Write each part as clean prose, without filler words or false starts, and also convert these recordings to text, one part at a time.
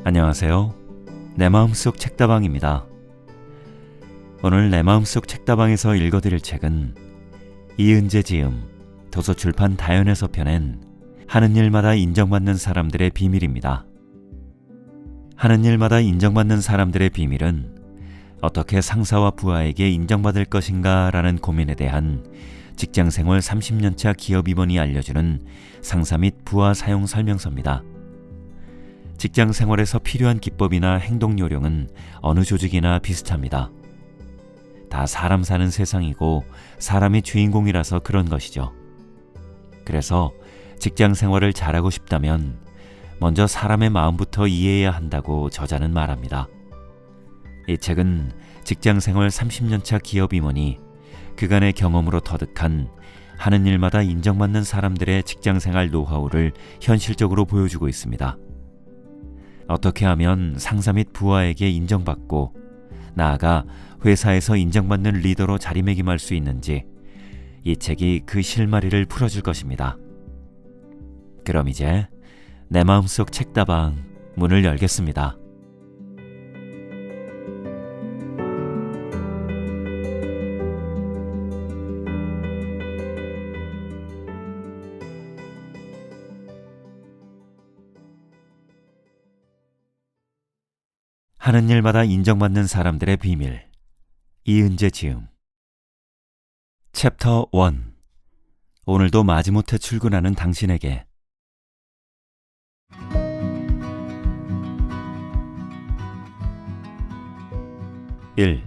안녕하세요. 내 마음속 책다방입니다. 오늘 내 마음속 책다방에서 읽어드릴 책은 이은재 지음, 도서출판 다연에서 펴낸 하는 일마다 인정받는 사람들의 비밀입니다. 하는 일마다 인정받는 사람들의 비밀은 어떻게 상사와 부하에게 인정받을 것인가 라는 고민에 대한 직장생활 30년차 기업임원이 알려주는 상사 및 부하 사용 설명서입니다. 직장 생활에서 필요한 기법이나 행동 요령은 어느 조직이나 비슷합니다. 다 사람 사는 세상이고 사람이 주인공이라서 그런 것이죠. 그래서 직장 생활을 잘하고 싶다면 먼저 사람의 마음부터 이해해야 한다고 저자는 말합니다. 이 책은 직장 생활 30년차 기업 임원이 그간의 경험으로 터득한 하는 일마다 인정받는 사람들의 직장 생활 노하우를 현실적으로 보여주고 있습니다. 어떻게 하면 상사 및 부하에게 인정받고 나아가 회사에서 인정받는 리더로 자리매김할 수 있는지 이 책이 그 실마리를 풀어줄 것입니다. 그럼 이제 내 마음속 책다방 문을 열겠습니다. 하는 일마다 인정받는 사람들의 비밀. 이은재 지음. 챕터 1. 오늘도 마지못해 출근하는 당신에게. 1.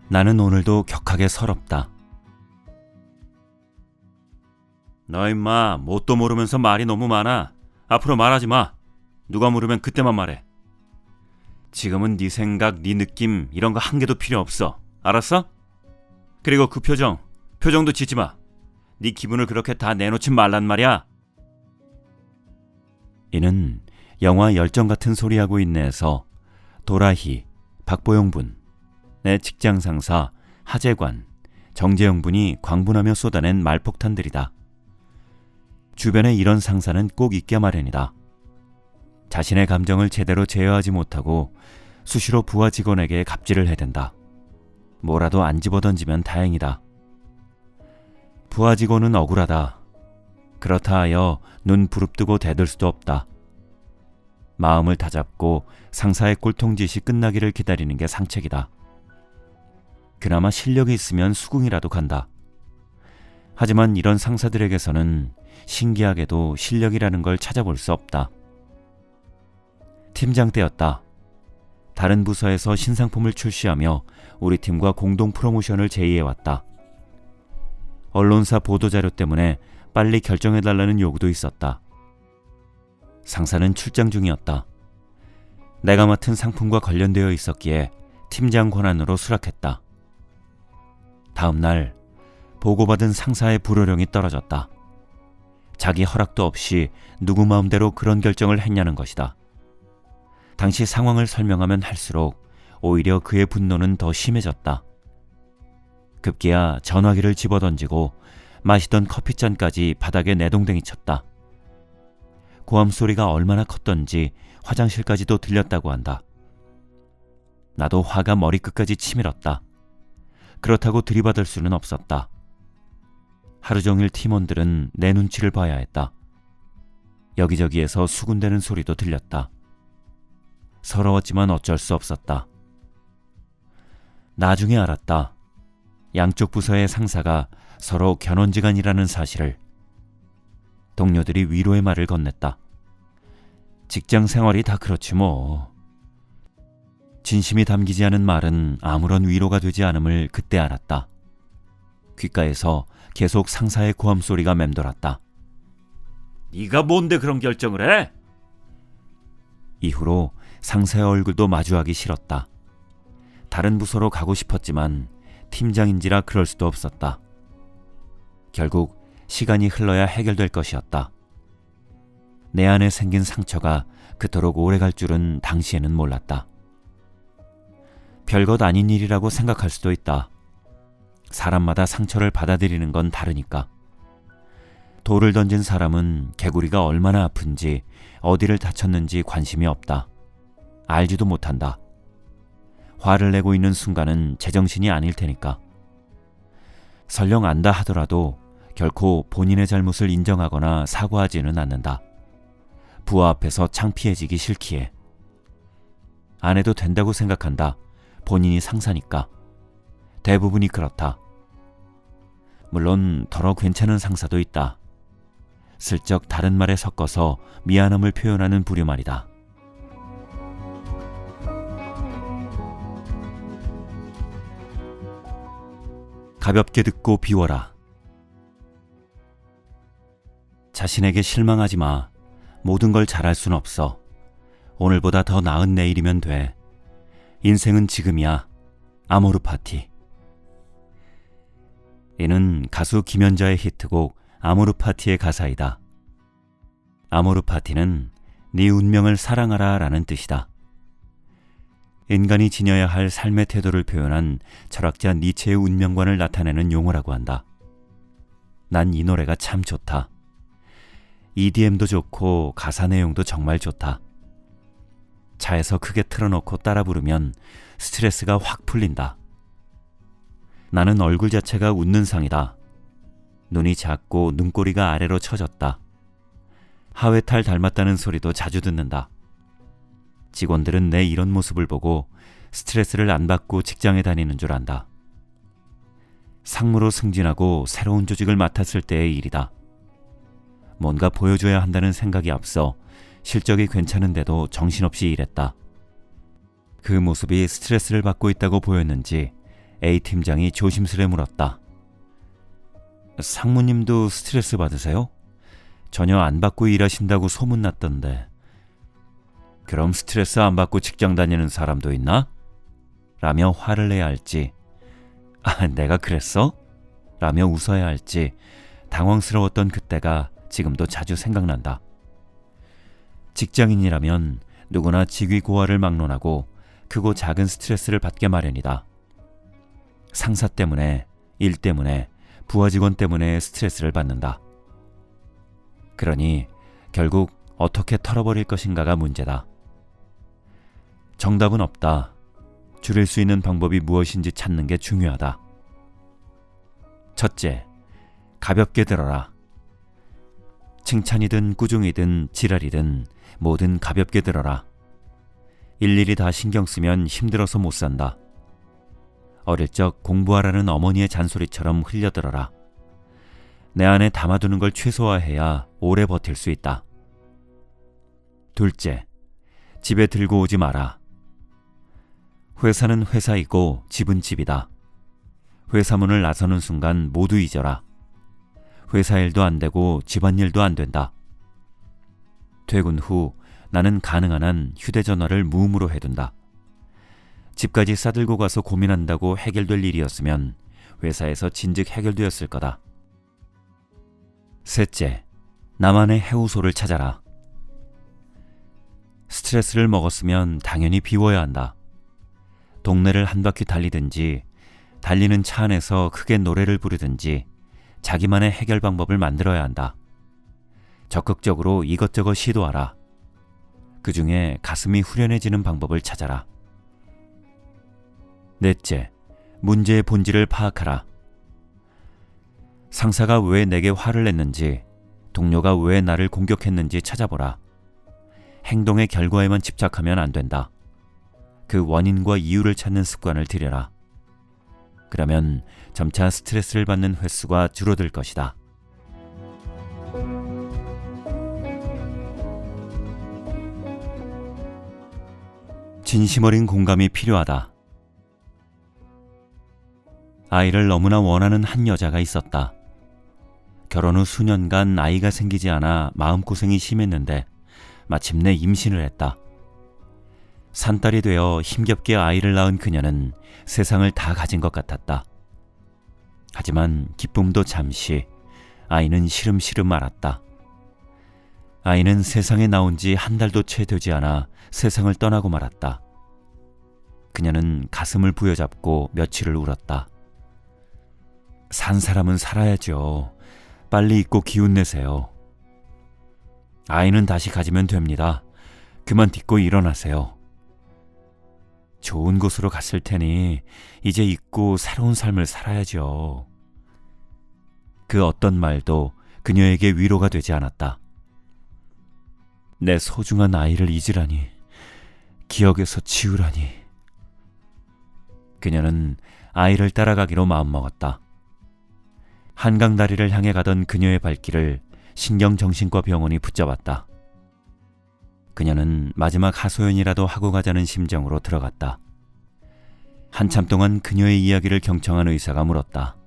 나는 오늘도 격하게 서럽다. 너 임마 뭣도 모르면서 말이 너무 많아. 앞으로 말하지 마. 누가 물으면 그때만 말해. 지금은 네 생각, 네 느낌 이런 거 한 개도 필요 없어. 알았어? 그리고 그 표정도 짓지 마. 네 기분을 그렇게 다 내놓지 말란 말이야. 이는 영화 열정 같은 소리하고 있네에서 도라희, 박보영 분, 내 직장 상사 하재관, 정재영 분이 광분하며 쏟아낸 말폭탄들이다. 주변에 이런 상사는 꼭 있게 마련이다. 자신의 감정을 제대로 제어하지 못하고 수시로 부하 직원에게 갑질을 해댄다. 뭐라도 안 집어던지면 다행이다. 부하 직원은 억울하다. 그렇다 하여 눈 부릅뜨고 대들 수도 없다. 마음을 다잡고 상사의 꼴통짓이 끝나기를 기다리는 게 상책이다. 그나마 실력이 있으면 수긍이라도 간다. 하지만 이런 상사들에게서는 신기하게도 실력이라는 걸 찾아볼 수 없다. 팀장 때였다. 다른 부서에서 신상품을 출시하며 우리 팀과 공동 프로모션을 제의해왔다. 언론사 보도자료 때문에 빨리 결정해달라는 요구도 있었다. 상사는 출장 중이었다. 내가 맡은 상품과 관련되어 있었기에 팀장 권한으로 수락했다. 다음 날 보고받은 상사의 불호령이 떨어졌다. 자기 허락도 없이 누구 마음대로 그런 결정을 했냐는 것이다. 당시 상황을 설명하면 할수록 오히려 그의 분노는 더 심해졌다. 급기야 전화기를 집어던지고 마시던 커피잔까지 바닥에 내동댕이 쳤다. 고함 소리가 얼마나 컸던지 화장실까지도 들렸다고 한다. 나도 화가 머리끝까지 치밀었다. 그렇다고 들이받을 수는 없었다. 하루 종일 팀원들은 내 눈치를 봐야 했다. 여기저기에서 수군대는 소리도 들렸다. 서러웠지만 어쩔 수 없었다. 나중에 알았다. 양쪽 부서의 상사가 서로 견원지간이라는 사실을. 동료들이 위로의 말을 건넸다. 직장 생활이 다 그렇지 뭐. 진심이 담기지 않은 말은 아무런 위로가 되지 않음을 그때 알았다. 귓가에서 계속 상사의 고함 소리가 맴돌았다. 네가 뭔데 그런 결정을 해? 이후로 상사의 얼굴도 마주하기 싫었다. 다른 부서로 가고 싶었지만 팀장인지라 그럴 수도 없었다. 결국 시간이 흘러야 해결될 것이었다. 내 안에 생긴 상처가 그토록 오래 갈 줄은 당시에는 몰랐다. 별것 아닌 일이라고 생각할 수도 있다. 사람마다 상처를 받아들이는 건 다르니까. 돌을 던진 사람은 개구리가 얼마나 아픈지 어디를 다쳤는지 관심이 없다. 알지도 못한다. 화를 내고 있는 순간은 제정신이 아닐 테니까. 설령 안다 하더라도 결코 본인의 잘못을 인정하거나 사과하지는 않는다. 부하 앞에서 창피해지기 싫기에. 안 해도 된다고 생각한다. 본인이 상사니까. 대부분이 그렇다. 물론 더러 괜찮은 상사도 있다. 슬쩍 다른 말에 섞어서 미안함을 표현하는 부류 말이다. 가볍게 듣고 비워라. 자신에게 실망하지 마. 모든 걸 잘할 순 없어. 오늘보다 더 나은 내일이면 돼. 인생은 지금이야. 아모르 파티. 이는 가수 김연자의 히트곡 아모르 파티의 가사이다. 아모르 파티는 네 운명을 사랑하라 라는 뜻이다. 인간이 지녀야 할 삶의 태도를 표현한 철학자 니체의 운명관을 나타내는 용어라고 한다. 난 이 노래가 참 좋다. EDM도 좋고 가사 내용도 정말 좋다. 차에서 크게 틀어놓고 따라 부르면 스트레스가 확 풀린다. 나는 얼굴 자체가 웃는 상이다. 눈이 작고 눈꼬리가 아래로 처졌다. 하회탈 닮았다는 소리도 자주 듣는다. 직원들은 내 이런 모습을 보고 스트레스를 안 받고 직장에 다니는 줄 안다. 상무로 승진하고 새로운 조직을 맡았을 때의 일이다. 뭔가 보여줘야 한다는 생각이 앞서 실적이 괜찮은데도 정신없이 일했다. 그 모습이 스트레스를 받고 있다고 보였는지 A팀장이 조심스레 물었다. 상무님도 스트레스 받으세요? 전혀 안 받고 일하신다고 소문났던데. 그럼 스트레스 안 받고 직장 다니는 사람도 있나? 라며 화를 내야 할지, 내가 그랬어? 라며 웃어야 할지 당황스러웠던 그때가 지금도 자주 생각난다. 직장인이라면 누구나 직위고하를 막론하고 크고 작은 스트레스를 받게 마련이다. 상사 때문에, 일 때문에, 부하 직원 때문에 스트레스를 받는다. 그러니 결국 어떻게 털어버릴 것인가가 문제다. 정답은 없다. 줄일 수 있는 방법이 무엇인지 찾는 게 중요하다. 첫째, 가볍게 들어라. 칭찬이든 꾸중이든 지랄이든 뭐든 가볍게 들어라. 일일이 다 신경 쓰면 힘들어서 못 산다. 어릴 적 공부하라는 어머니의 잔소리처럼 흘려들어라. 내 안에 담아두는 걸 최소화해야 오래 버틸 수 있다. 둘째, 집에 들고 오지 마라. 회사는 회사이고 집은 집이다. 회사 문을 나서는 순간 모두 잊어라. 회사 일도 안 되고 집안일도 안 된다. 퇴근 후 나는 가능한 한 휴대전화를 무음으로 해둔다. 집까지 싸들고 가서 고민한다고 해결될 일이었으면 회사에서 진즉 해결되었을 거다. 셋째, 나만의 해우소를 찾아라. 스트레스를 먹었으면 당연히 비워야 한다. 동네를 한 바퀴 달리든지 달리는 차 안에서 크게 노래를 부르든지 자기만의 해결 방법을 만들어야 한다. 적극적으로 이것저것 시도하라. 그 중에 가슴이 후련해지는 방법을 찾아라. 넷째, 문제의 본질을 파악하라. 상사가 왜 내게 화를 냈는지, 동료가 왜 나를 공격했는지 찾아보라. 행동의 결과에만 집착하면 안 된다. 그 원인과 이유를 찾는 습관을 들여라. 그러면 점차 스트레스를 받는 횟수가 줄어들 것이다. 진심 어린 공감이 필요하다. 아이를 너무나 원하는 한 여자가 있었다. 결혼 후 수년간 아이가 생기지 않아 마음고생이 심했는데 마침내 임신을 했다. 산딸이 되어 힘겹게 아이를 낳은 그녀는 세상을 다 가진 것 같았다. 하지만 기쁨도 잠시, 아이는 시름시름 말았다. 아이는 세상에 나온 지 한 달도 채 되지 않아 세상을 떠나고 말았다. 그녀는 가슴을 부여잡고 며칠을 울었다. 산 사람은 살아야죠. 빨리 잊고 기운 내세요. 아이는 다시 가지면 됩니다. 그만 딛고 일어나세요. 좋은 곳으로 갔을 테니 이제 잊고 새로운 삶을 살아야죠. 그 어떤 말도 그녀에게 위로가 되지 않았다. 내 소중한 아이를 잊으라니, 기억에서 지우라니. 그녀는 아이를 따라가기로 마음먹었다. 한강다리를 향해 가던 그녀의 발길을 신경정신과 병원이 붙잡았다. 그녀는 마지막 하소연이라도 하고 가자는 심정으로 들어갔다. 한참 동안 그녀의 이야기를 경청한 의사가 물었다.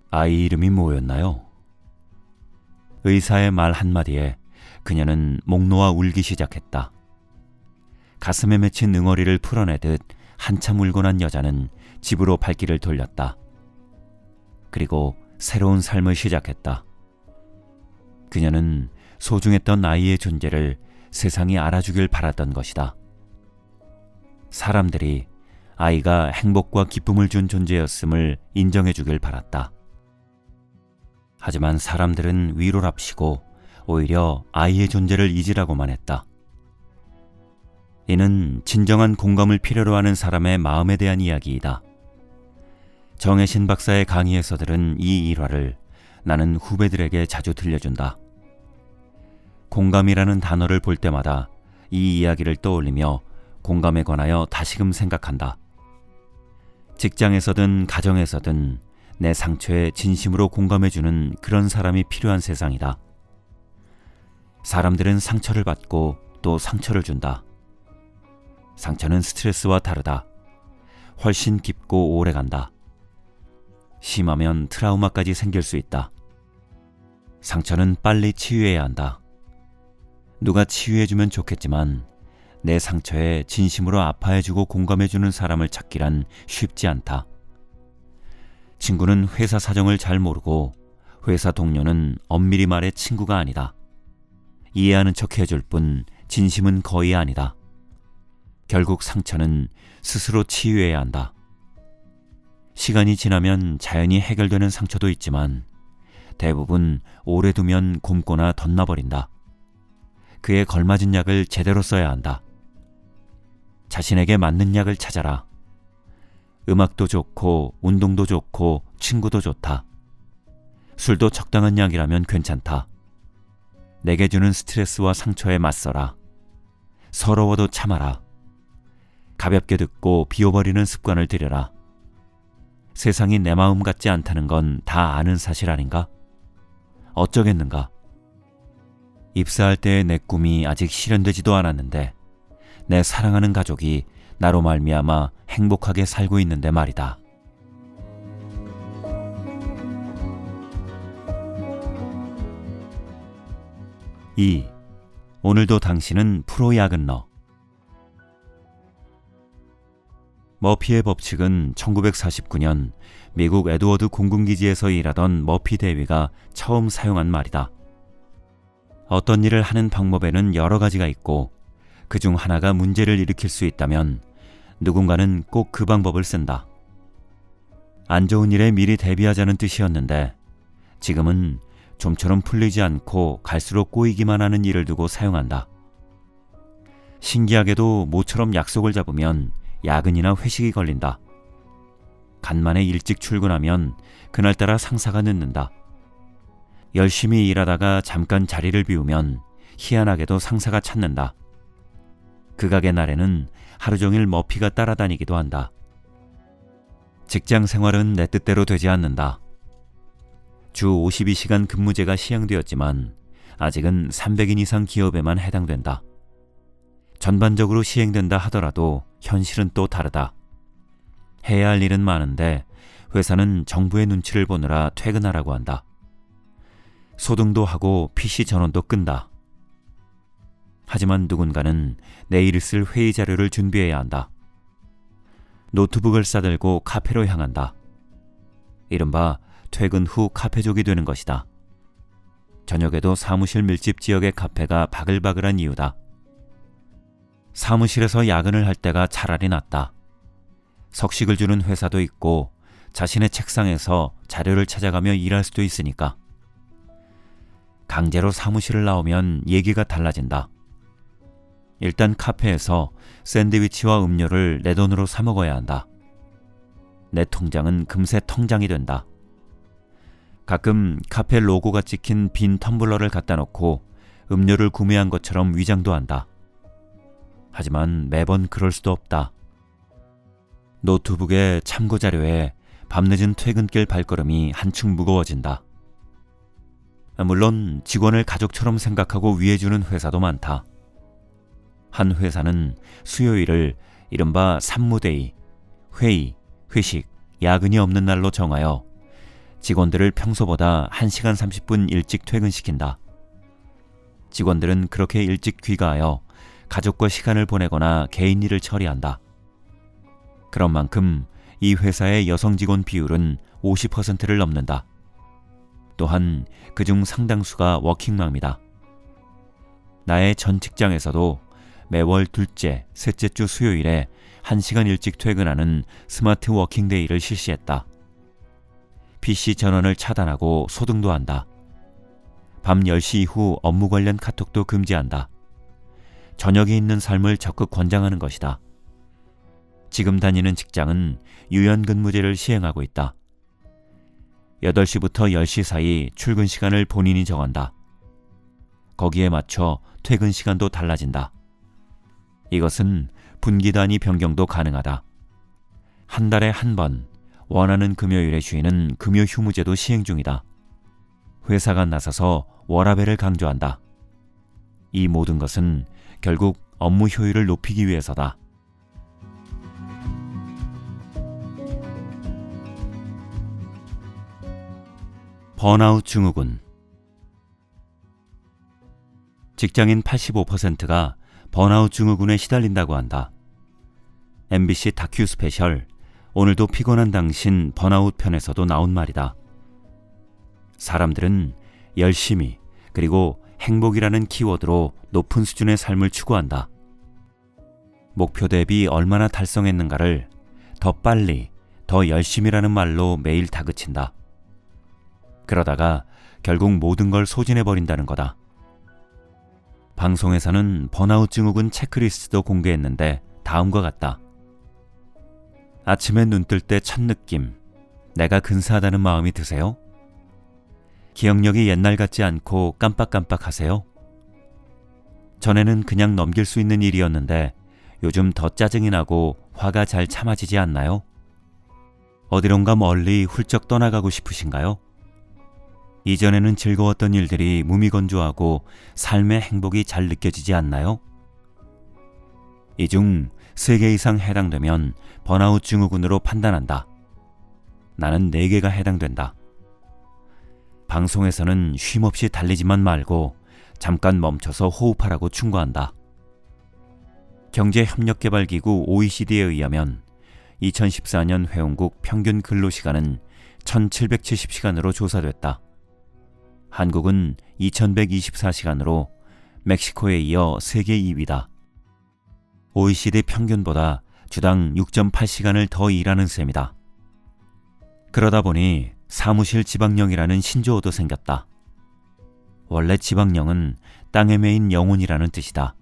아이 이름이 뭐였나요? 의사의 말 한마디에 그녀는 목 놓아 울기 시작했다. 가슴에 맺힌 응어리를 풀어내듯 한참 울고 난 여자는 집으로 발길을 돌렸다. 그리고 새로운 삶을 시작했다. 그녀는 소중했던 아이의 존재를 세상이 알아주길 바랐던 것이다. 사람들이 아이가 행복과 기쁨을 준 존재였음을 인정해주길 바랐다. 하지만 사람들은 위로랍시고 오히려 아이의 존재를 잊으라고만 했다. 이는 진정한 공감을 필요로 하는 사람의 마음에 대한 이야기이다. 정혜신 박사의 강의에서 들은 이 일화를 나는 후배들에게 자주 들려준다. 공감이라는 단어를 볼 때마다 이 이야기를 떠올리며 공감에 관하여 다시금 생각한다. 직장에서든 가정에서든 내 상처에 진심으로 공감해주는 그런 사람이 필요한 세상이다. 사람들은 상처를 받고 또 상처를 준다. 상처는 스트레스와 다르다. 훨씬 깊고 오래간다. 심하면 트라우마까지 생길 수 있다. 상처는 빨리 치유해야 한다. 누가 치유해주면 좋겠지만 내 상처에 진심으로 아파해주고 공감해주는 사람을 찾기란 쉽지 않다. 친구는 회사 사정을 잘 모르고 회사 동료는 엄밀히 말해 친구가 아니다. 이해하는 척 해줄 뿐 진심은 거의 아니다. 결국 상처는 스스로 치유해야 한다. 시간이 지나면 자연히 해결되는 상처도 있지만 대부분 오래 두면 곪거나 덧나버린다. 그에 걸맞은 약을 제대로 써야 한다. 자신에게 맞는 약을 찾아라. 음악도 좋고 운동도 좋고 친구도 좋다. 술도 적당한 약이라면 괜찮다. 내게 주는 스트레스와 상처에 맞서라. 서러워도 참아라. 가볍게 듣고 비워버리는 습관을 들여라. 세상이 내 마음 같지 않다는 건 다 아는 사실 아닌가? 어쩌겠는가? 입사할 때의 내 꿈이 아직 실현되지도 않았는데 내 사랑하는 가족이 나로 말미암아 행복하게 살고 있는데 말이다. 오늘도 당신은 프로야근러. 머피의 법칙은 1949년 미국 에드워드 공군기지에서 일하던 머피 대위가 처음 사용한 말이다. 어떤 일을 하는 방법에는 여러 가지가 있고 그중 하나가 문제를 일으킬 수 있다면 누군가는 꼭 그 방법을 쓴다. 안 좋은 일에 미리 대비하자는 뜻이었는데 지금은 좀처럼 풀리지 않고 갈수록 꼬이기만 하는 일을 두고 사용한다. 신기하게도 모처럼 약속을 잡으면 야근이나 회식이 걸린다. 간만에 일찍 출근하면 그날따라 상사가 늦는다. 열심히 일하다가 잠깐 자리를 비우면 희한하게도 상사가 찾는다. 극악의 날에는 하루 종일 머피가 따라다니기도 한다. 직장 생활은 내 뜻대로 되지 않는다. 주 52시간 근무제가 시행되었지만 아직은 300인 이상 기업에만 해당된다. 전반적으로 시행된다 하더라도 현실은 또 다르다. 해야 할 일은 많은데 회사는 정부의 눈치를 보느라 퇴근하라고 한다. 소등도 하고 PC 전원도 끈다. 하지만 누군가는 내일 있을 회의 자료를 준비해야 한다. 노트북을 싸들고 카페로 향한다. 이른바 퇴근 후 카페족이 되는 것이다. 저녁에도 사무실 밀집 지역의 카페가 바글바글한 이유다. 사무실에서 야근을 할 때가 차라리 낫다. 석식을 주는 회사도 있고 자신의 책상에서 자료를 찾아가며 일할 수도 있으니까. 강제로 사무실을 나오면 얘기가 달라진다. 일단 카페에서 샌드위치와 음료를 내 돈으로 사 먹어야 한다. 내 통장은 금세 통장이 된다. 가끔 카페 로고가 찍힌 빈 텀블러를 갖다 놓고 음료를 구매한 것처럼 위장도 한다. 하지만 매번 그럴 수도 없다. 노트북에 참고 자료에 밤늦은 퇴근길 발걸음이 한층 무거워진다. 물론 직원을 가족처럼 생각하고 위해주는 회사도 많다. 한 회사는 수요일을 이른바 산무데이, 회의, 회식, 야근이 없는 날로 정하여 직원들을 평소보다 1시간 30분 일찍 퇴근시킨다. 직원들은 그렇게 일찍 귀가하여 가족과 시간을 보내거나 개인 일을 처리한다. 그런 만큼 이 회사의 여성 직원 비율은 50%를 넘는다. 또한 그중 상당수가 워킹맘이다. 나의 전 직장에서도 매월 둘째, 셋째 주 수요일에 1시간 일찍 퇴근하는 스마트 워킹데이를 실시했다. PC 전원을 차단하고 소등도 한다. 밤 10시 이후 업무 관련 카톡도 금지한다. 저녁에 있는 삶을 적극 권장하는 것이다. 지금 다니는 직장은 유연근무제를 시행하고 있다. 8시부터 10시 사이 출근 시간을 본인이 정한다. 거기에 맞춰 퇴근 시간도 달라진다. 이것은 분기 단위 변경도 가능하다. 한 달에 한 번 원하는 금요일에 쉬는 금요 휴무제도 시행 중이다. 회사가 나서서 워라밸을 강조한다. 이 모든 것은 결국 업무 효율을 높이기 위해서다. 번아웃 증후군. 직장인 85%가 번아웃 증후군에 시달린다고 한다. MBC 다큐 스페셜 오늘도 피곤한 당신 번아웃 편에서도 나온 말이다. 사람들은 열심히 그리고 행복이라는 키워드로 높은 수준의 삶을 추구한다. 목표 대비 얼마나 달성했는가를 더 빨리, 더 열심히라는 말로 매일 다그친다. 그러다가 결국 모든 걸 소진해버린다는 거다. 방송에서는 번아웃 증후군 체크리스트도 공개했는데 다음과 같다. 아침에 눈 뜰 때 첫 느낌, 내가 근사하다는 마음이 드세요? 기억력이 옛날 같지 않고 깜빡깜빡하세요? 전에는 그냥 넘길 수 있는 일이었는데 요즘 더 짜증이 나고 화가 잘 참아지지 않나요? 어디론가 멀리 훌쩍 떠나가고 싶으신가요? 이전에는 즐거웠던 일들이 무미건조하고 삶의 행복이 잘 느껴지지 않나요? 이 중 3개 이상 해당되면 번아웃 증후군으로 판단한다. 나는 4개가 해당된다. 방송에서는 쉼없이 달리지만 말고 잠깐 멈춰서 호흡하라고 충고한다. 경제협력개발기구 OECD에 의하면 2014년 회원국 평균 근로시간은 1770시간으로 조사됐다. 한국은 2124시간으로 멕시코에 이어 세계 2위다. OECD 평균보다 주당 6.8시간을 더 일하는 셈이다. 그러다 보니 사무실 지방령이라는 신조어도 생겼다. 원래 지방령은 땅에 매인 영혼이라는 뜻이다.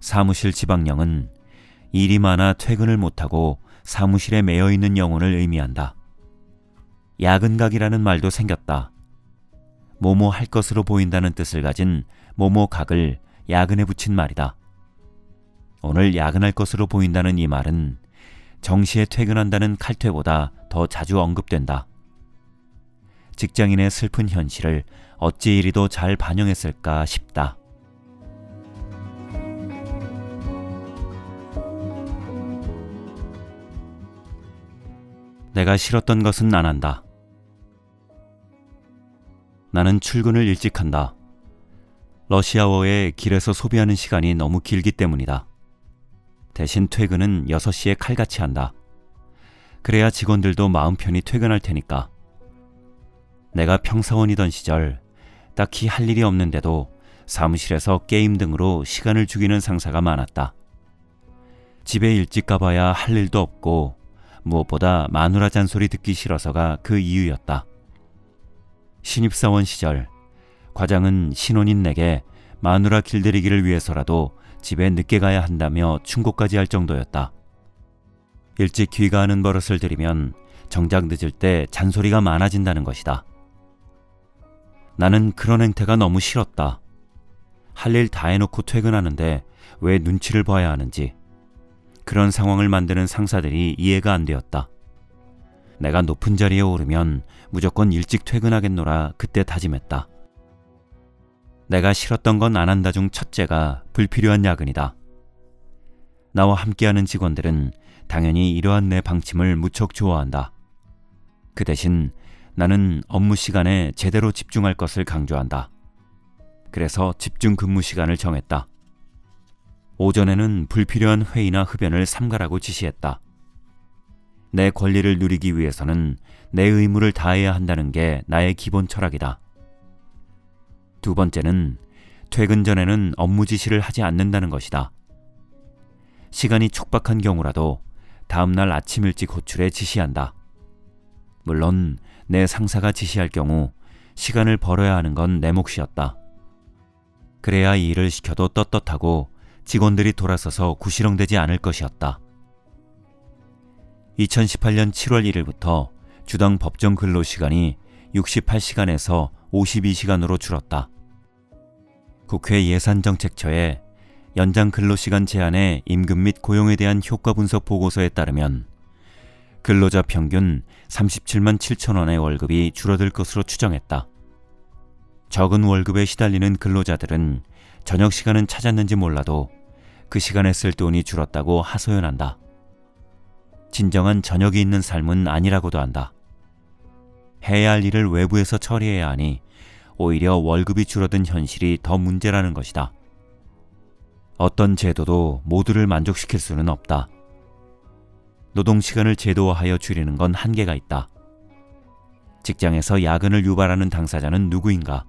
사무실 지방령은 일이 많아 퇴근을 못하고 사무실에 매여있는 영혼을 의미한다. 야근각이라는 말도 생겼다. 뭐뭐 할 것으로 보인다는 뜻을 가진 뭐뭐각을 야근에 붙인 말이다. 오늘 야근할 것으로 보인다는 이 말은 정시에 퇴근한다는 칼퇴보다 더 자주 언급된다. 직장인의 슬픈 현실을 어찌 이리도 잘 반영했을까 싶다. 내가 싫었던 것은 안 한다. 나는 출근을 일찍 한다. 러시아워에 길에서 소비하는 시간이 너무 길기 때문이다. 대신 퇴근은 6시에 칼같이 한다. 그래야 직원들도 마음 편히 퇴근할 테니까. 내가 평사원이던 시절 딱히 할 일이 없는데도 사무실에서 게임 등으로 시간을 죽이는 상사가 많았다. 집에 일찍 가봐야 할 일도 없고 무엇보다 마누라 잔소리 듣기 싫어서가 그 이유였다. 신입사원 시절 과장은 신혼인 내게 마누라 길들이기를 위해서라도 집에 늦게 가야 한다며 충고까지 할 정도였다. 일찍 귀가하는 버릇을 들이면 정작 늦을 때 잔소리가 많아진다는 것이다. 나는 그런 행태가 너무 싫었다. 할 일 다 해놓고 퇴근하는데 왜 눈치를 봐야 하는지, 그런 상황을 만드는 상사들이 이해가 안 되었다. 내가 높은 자리에 오르면 무조건 일찍 퇴근하겠노라 그때 다짐했다. 내가 싫었던 건 안 한다 중 첫째가 불필요한 야근이다. 나와 함께하는 직원들은 당연히 이러한 내 방침을 무척 좋아한다. 그 대신 나는 업무 시간에 제대로 집중할 것을 강조한다. 그래서 집중 근무 시간을 정했다. 오전에는 불필요한 회의나 흡연을 삼가라고 지시했다. 내 권리를 누리기 위해서는 내 의무를 다해야 한다는 게 나의 기본 철학이다. 두 번째는 퇴근 전에는 업무 지시를 하지 않는다는 것이다. 시간이 촉박한 경우라도 다음날 아침 일찍 호출해 지시한다. 물론 내 상사가 지시할 경우 시간을 벌어야 하는 건 내 몫이었다. 그래야 이 일을 시켜도 떳떳하고 직원들이 돌아서서 구시렁대지 않을 것이었다. 2018년 7월 1일부터 주당 법정 근로시간이 68시간에서 52시간으로 줄었다. 국회 예산정책처의 연장 근로시간 제한의 임금 및 고용에 대한 효과 분석 보고서에 따르면 근로자 평균 37만 7천 원의 월급이 줄어들 것으로 추정했다. 적은 월급에 시달리는 근로자들은 저녁 시간은 찾았는지 몰라도 그 시간에 쓸 돈이 줄었다고 하소연한다. 진정한 저녁이 있는 삶은 아니라고도 한다. 해야 할 일을 외부에서 처리해야 하니 오히려 월급이 줄어든 현실이 더 문제라는 것이다. 어떤 제도도 모두를 만족시킬 수는 없다. 노동시간을 제도화하여 줄이는 건 한계가 있다. 직장에서 야근을 유발하는 당사자는 누구인가?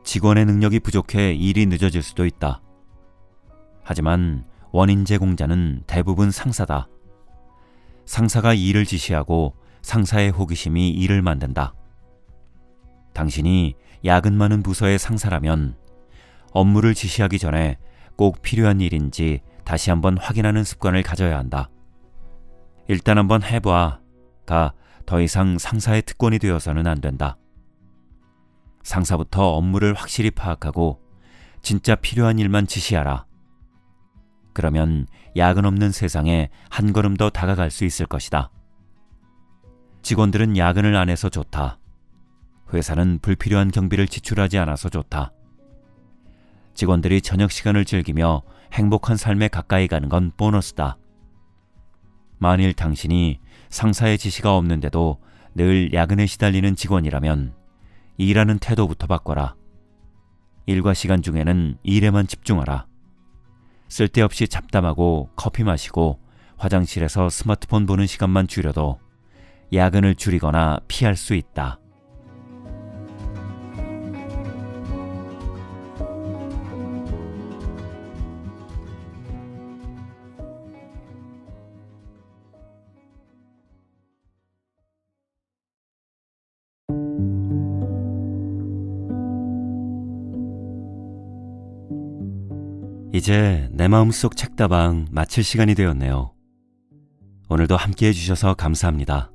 직원의 능력이 부족해 일이 늦어질 수도 있다. 하지만 원인 제공자는 대부분 상사다. 상사가 일을 지시하고 상사의 호기심이 일을 만든다. 당신이 야근 많은 부서의 상사라면 업무를 지시하기 전에 꼭 필요한 일인지 다시 한번 확인하는 습관을 가져야 한다. 일단 한번 해봐가 더 이상 상사의 특권이 되어서는 안 된다. 상사부터 업무를 확실히 파악하고 진짜 필요한 일만 지시하라. 그러면 야근 없는 세상에 한 걸음 더 다가갈 수 있을 것이다. 직원들은 야근을 안 해서 좋다. 회사는 불필요한 경비를 지출하지 않아서 좋다. 직원들이 저녁 시간을 즐기며 행복한 삶에 가까이 가는 건 보너스다. 만일 당신이 상사의 지시가 없는데도 늘 야근에 시달리는 직원이라면 일하는 태도부터 바꿔라. 일과 시간 중에는 일에만 집중하라. 쓸데없이 잡담하고 커피 마시고 화장실에서 스마트폰 보는 시간만 줄여도 야근을 줄이거나 피할 수 있다. 이제 내 마음속 책다방 마칠 시간이 되었네요. 오늘도 함께 해주셔서 감사합니다.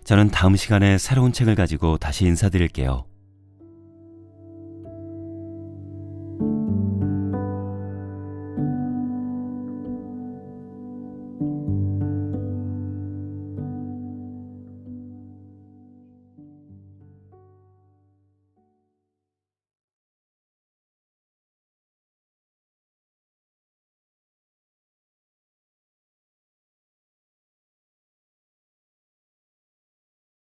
저는 다음 시간에 새로운 책을 가지고 다시 인사드릴게요.